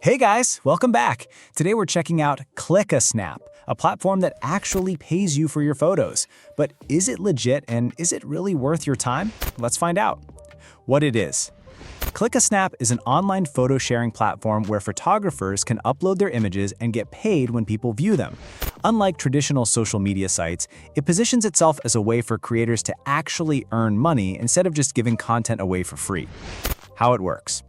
Hey guys, welcome back. Today we're checking out ClickASnap, a platform that actually pays you for your photos. But is it legit and is it really worth your time? Let's find out. What it is. ClickASnap is an online photo sharing platform where photographers can upload their images and get paid when people view them. Unlike traditional social media sites, it positions itself as a way for creators to actually earn money instead of just giving content away for free. How it works.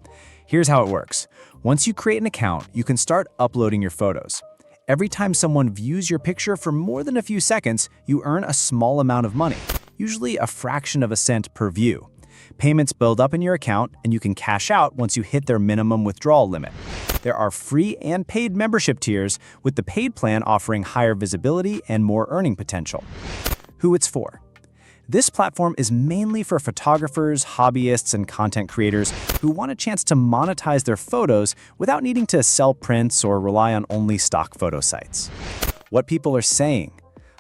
Here's how it works. Once you create an account, you can start uploading your photos. Every time someone views your picture for more than a few seconds, you earn a small amount of money, usually a fraction of a cent per view. Payments build up in your account, and you can cash out once you hit their minimum withdrawal limit. There are free and paid membership tiers, with the paid plan offering higher visibility and more earning potential. Who it's for. This platform is mainly for photographers, hobbyists, and content creators who want a chance to monetize their photos without needing to sell prints or rely on only stock photo sites. What people are saying.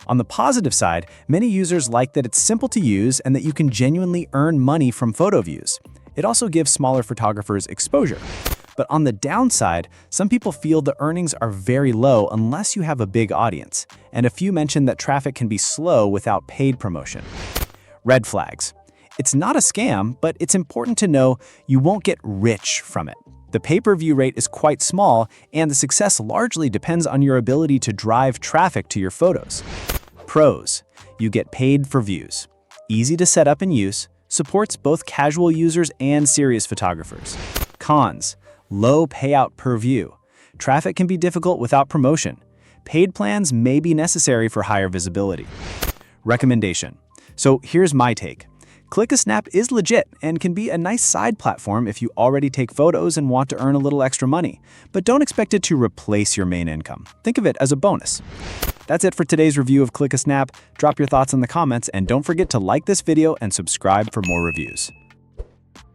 On the positive side, many users like that it's simple to use and that you can genuinely earn money from photo views. It also gives smaller photographers exposure. But on the downside, some people feel the earnings are very low unless you have a big audience, and a few mention that traffic can be slow without paid promotion. Red flags. It's not a scam, but it's important to know you won't get rich from it. The pay-per-view rate is quite small, and the success largely depends on your ability to drive traffic to your photos. Pros. You get paid for views. Easy to set up and use. Supports both casual users and serious photographers. Cons. Low payout per view. Traffic can be difficult without promotion. Paid plans may be necessary for higher visibility. Recommendation. So here's my take. ClickASnap is legit and can be a nice side platform if you already take photos and want to earn a little extra money. But don't expect it to replace your main income. Think of it as a bonus. That's it for today's review of ClickASnap. Drop your thoughts in the comments and don't forget to like this video and subscribe for more reviews.